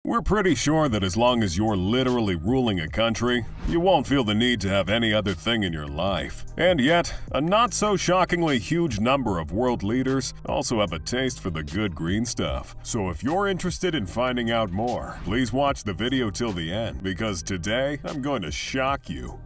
We're pretty sure that as long as you're literally ruling a country, you won't feel the need to have any other thing in your life. And yet, a not-so-shockingly huge number of world leaders also have a taste for the good green stuff. So if you're interested in finding out more, please watch the video till the end, because today I'm going to shock you.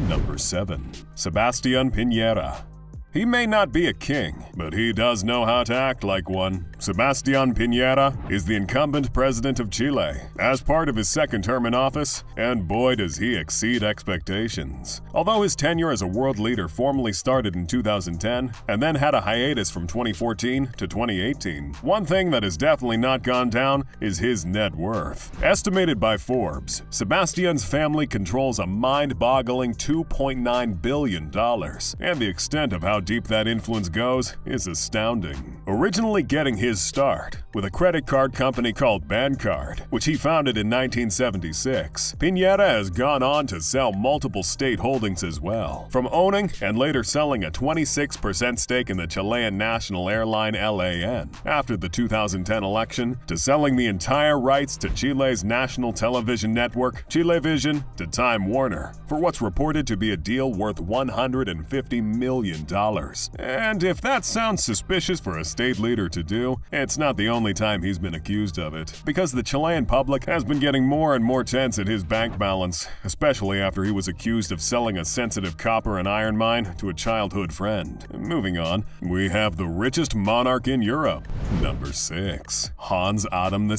Number 7. Sebastián Piñera. He may not be a king, but he does know how to act like one. Sebastián Piñera is the incumbent president of Chile, as part of his second term in office, and boy does he exceed expectations. Although his tenure as a world leader formally started in 2010, and then had a hiatus from 2014 to 2018, one thing that has definitely not gone down is his net worth. Estimated by Forbes, Sebastián's family controls a mind-boggling $2.9 billion, and the extent of how deep that influence goes is astounding. Originally getting his start with a credit card company called Bancard, which he founded in 1976, Piñera has gone on to sell multiple state holdings as well, from owning and later selling a 26% stake in the Chilean national airline LAN after the 2010 election, to selling the entire rights to Chile's national television network, Chilevisión, to Time Warner, for what's reported to be a deal worth $150 million. And if that sounds suspicious for a state leader to do, it's not the only time he's been accused of it, because the Chilean public has been getting more and more tense at his bank balance, especially after he was accused of selling a sensitive copper and iron mine to a childhood friend. Moving on, we have the richest monarch in Europe. Number 6. Hans Adam II.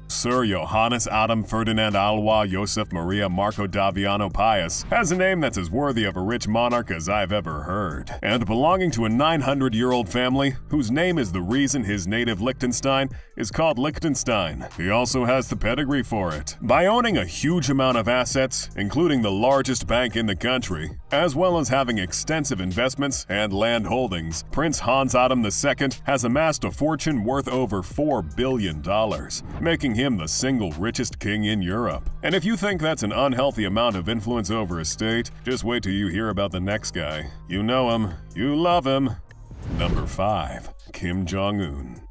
Sir Johannes Adam Ferdinand Alva Josef Maria Marco Daviano Pius has a name that's as worthy of a rich monarch as I've ever heard, and belonging to a 900-year-old family whose name is the reason his native Liechtenstein is called Liechtenstein. He also has the pedigree for it. By owning a huge amount of assets, including the largest bank in the country, as well as having extensive investments and land holdings, Prince Hans Adam II has amassed a fortune worth over $4 billion, making him the single richest king in Europe. And if you think that's an unhealthy amount of influence over a state, just wait till you hear about the next guy. You know him, you love him. Number 5. Kim Jong-un.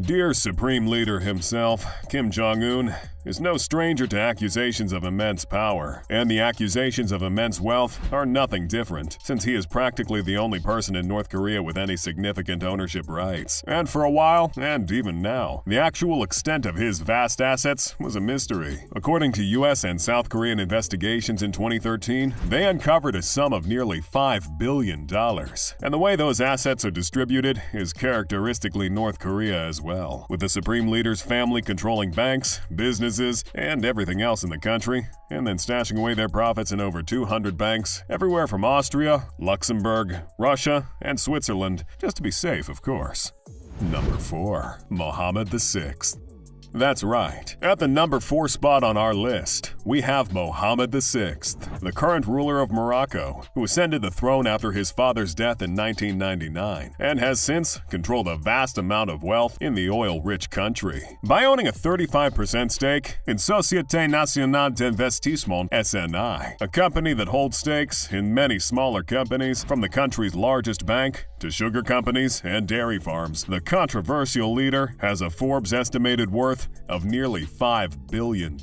Dear Supreme Leader himself, Kim Jong-un is no stranger to accusations of immense power, and the accusations of immense wealth are nothing different, since he is practically the only person in North Korea with any significant ownership rights. And for a while, and even now, the actual extent of his vast assets was a mystery. According to US and South Korean investigations in 2013, they uncovered a sum of nearly $5 billion. And the way those assets are distributed is characteristically North Korea as well, with the Supreme Leader's family controlling banks, businesses, and everything else in the country, and then stashing away their profits in over 200 banks, everywhere from Austria, Luxembourg, Russia, and Switzerland, just to be safe, of course. Number 4. Mohammed VI. That's right. At the number 4 spot on our list, we have Mohammed VI, the current ruler of Morocco, who ascended the throne after his father's death in 1999, and has since controlled a vast amount of wealth in the oil-rich country. By owning a 35% stake in Société Nationale d'Investissement (SNI), a company that holds stakes in many smaller companies, from the country's largest bank to sugar companies and dairy farms, the controversial leader has a Forbes estimated worth of nearly $5 billion.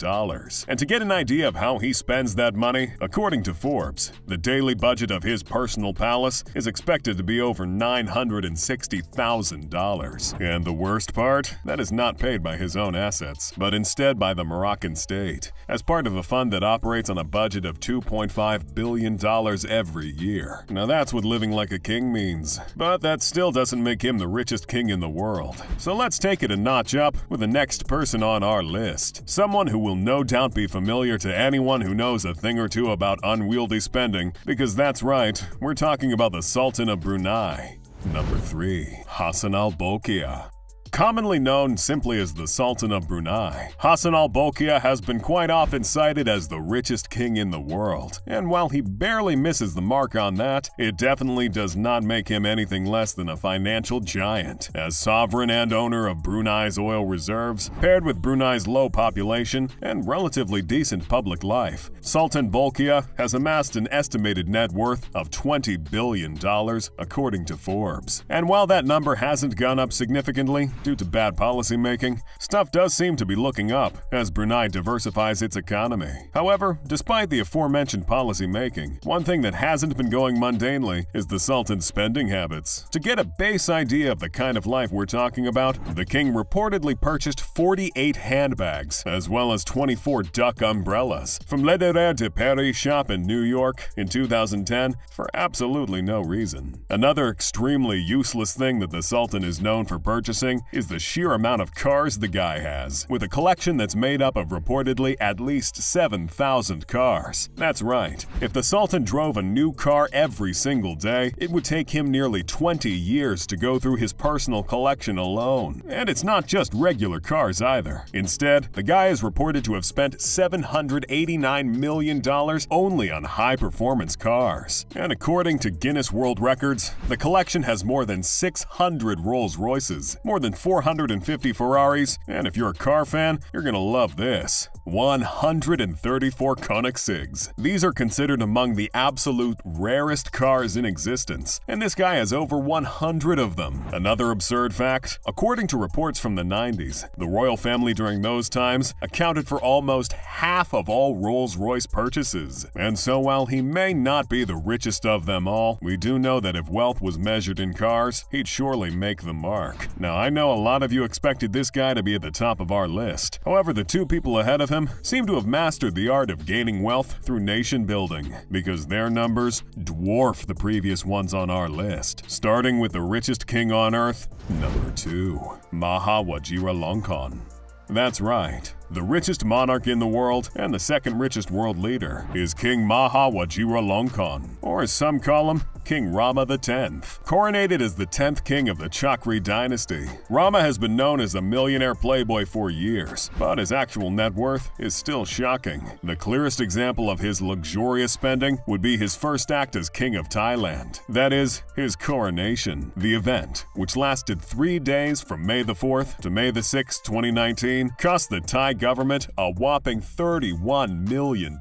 And to get an idea of how he spends that money, according to Forbes, the daily budget of his personal palace is expected to be over $960,000. And the worst part? That is not paid by his own assets, but instead by the Moroccan state, as part of a fund that operates on a budget of $2.5 billion every year. Now that's what living like a king means. But that still doesn't make him the richest king in the world. So let's take it a notch up with the next person on our list. Someone who will no doubt be familiar to anyone who knows a thing or two about unwieldy spending, because that's right, we're talking about the Sultan of Brunei. Number 3. Hassan al-Bolkiah. Commonly known simply as the Sultan of Brunei, Hassan al-Bolkiah has been quite often cited as the richest king in the world, and while he barely misses the mark on that, it definitely does not make him anything less than a financial giant. As sovereign and owner of Brunei's oil reserves, paired with Brunei's low population and relatively decent public life, Sultan Bolkiah has amassed an estimated net worth of $20 billion according to Forbes. And while that number hasn't gone up significantly, due to bad policy making, stuff does seem to be looking up as Brunei diversifies its economy. However, despite the aforementioned policy making, one thing that hasn't been going mundanely is the Sultan's spending habits. To get a base idea of the kind of life we're talking about, the king reportedly purchased 48 handbags, as well as 24 duck umbrellas, from Lederer de Paris shop in New York in 2010 for absolutely no reason. Another extremely useless thing that the Sultan is known for purchasing is the sheer amount of cars the guy has, with a collection that's made up of reportedly at least 7,000 cars. That's right, if the Sultan drove a new car every single day, it would take him nearly 20 years to go through his personal collection alone. And it's not just regular cars either. Instead, the guy is reported to have spent $789 million only on high-performance cars. And according to Guinness World Records, the collection has more than 600 Rolls-Royces, more than 450 Ferraris, and if you're a car fan, you're gonna love this: 134 Koenigseggs. These are considered among the absolute rarest cars in existence, and this guy has over 100 of them. Another absurd fact: according to reports from the 90s, the royal family during those times accounted for almost half of all Rolls-Royce purchases. And so while he may not be the richest of them all, we do know that if wealth was measured in cars, he'd surely make the mark. Now, I know a lot of you expected this guy to be at the top of our list. However, the two people ahead of him seem to have mastered the art of gaining wealth through nation building, because their numbers dwarf the previous ones on our list. Starting with the richest king on earth, number 2, Maha Vajiralongkorn. That's right. The richest monarch in the world and the second richest world leader is King Maha Vajiralongkorn, or as some call him, King Rama X. Coronated as the 10th king of the Chakri dynasty, Rama has been known as a millionaire playboy for years, but his actual net worth is still shocking. The clearest example of his luxurious spending would be his first act as king of Thailand. That is, his coronation. The event, which lasted 3 days from May the 4th to May the 6th, 2019, cost the Thai government a whopping $31 million.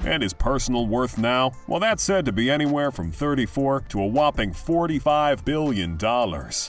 And his personal worth now? Well, that's said to be anywhere from $34 to a whopping $45 billion.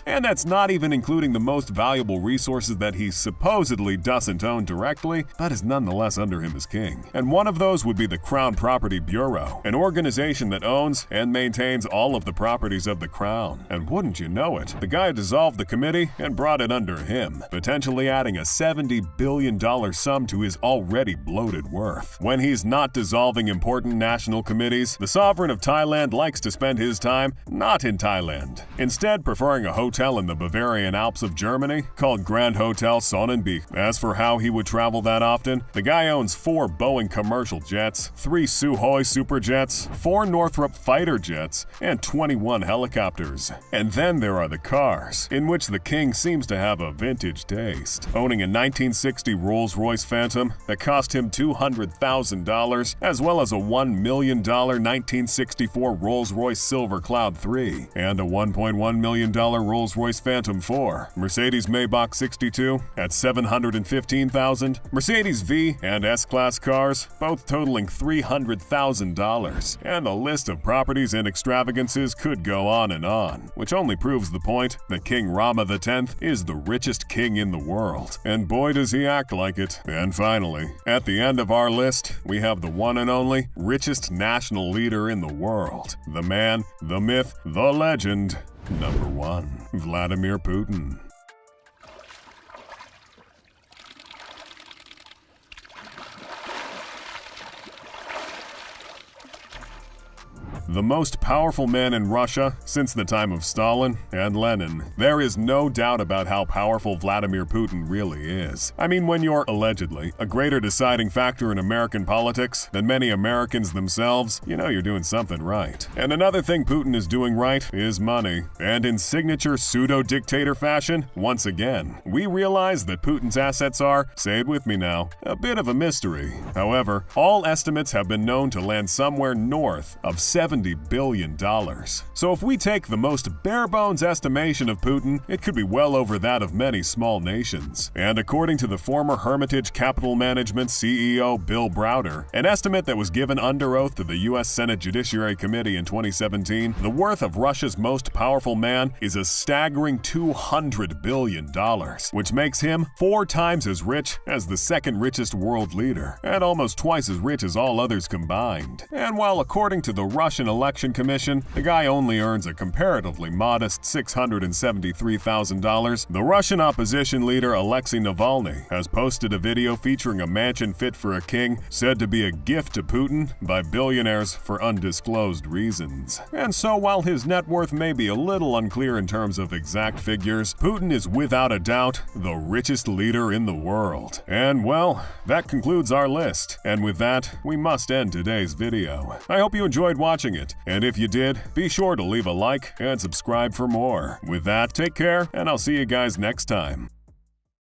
And that's not even including the most valuable resources that he supposedly doesn't own directly, but is nonetheless under him as king. And one of those would be the Crown Property Bureau, an organization that owns and maintains all of the properties of the crown. And wouldn't you know it, the guy dissolved the committee and brought it under him, potentially adding a $70 billion sum to his already bloated worth. When he's not dissolving important national committees, the sovereign of Thailand likes to spend his time not in Thailand, instead preferring a hotel in the Bavarian Alps of Germany called Grand Hotel Sonnenbeek. As for how he would travel that often, the guy owns 4 Boeing commercial jets, 3 Sukhoi superjets, 4 Northrop fighter jets, and 21 helicopters. And then there are the cars, in which the king seems to have a vintage taste, owning a 1960 Rolls-Royce Phantom that cost him $200,000, as well as a $1 million 1964 Rolls-Royce Silver Cloud 3 and a $1.1 million Rolls-Royce Phantom 4, Mercedes Maybach 62 at $715,000, Mercedes V and S-Class cars, both totaling $300,000, and the list of properties and extravagances could go on, which only proves the point that King Rama X is the richest king in the world. And boy does he act like it. And finally, at the end of our list, we have the one and only richest national leader in the world. The man, the myth, the legend, number 1, Vladimir Putin. The most powerful man in Russia since the time of Stalin and Lenin. There is no doubt about how powerful Vladimir Putin really is. I mean, when you're, allegedly, a greater deciding factor in American politics than many Americans themselves, you know you're doing something right. And another thing Putin is doing right is money. And in signature pseudo-dictator fashion, once again, we realize that Putin's assets are, say it with me now, a bit of a mystery. However, all estimates have been known to land somewhere north of $70 $70 billion. So if we take the most bare-bones estimation of Putin, it could be well over that of many small nations. And according to the former Hermitage Capital Management CEO Bill Browder, an estimate that was given under oath to the U.S. Senate Judiciary Committee in 2017, the worth of Russia's most powerful man is a staggering $200 billion, which makes him 4 times as rich as the second richest world leader, and almost twice as rich as all others combined. And while according to the Russian Election Commission, the guy only earns a comparatively modest $673,000, the Russian opposition leader Alexei Navalny has posted a video featuring a mansion fit for a king, said to be a gift to Putin by billionaires for undisclosed reasons. And so while his net worth may be a little unclear in terms of exact figures, Putin is without a doubt the richest leader in the world. And well, that concludes our list. And with that, we must end today's video. I hope you enjoyed watching it, and if you did, be sure to leave a like and subscribe for more. With that, take care, and I'll see you guys next time.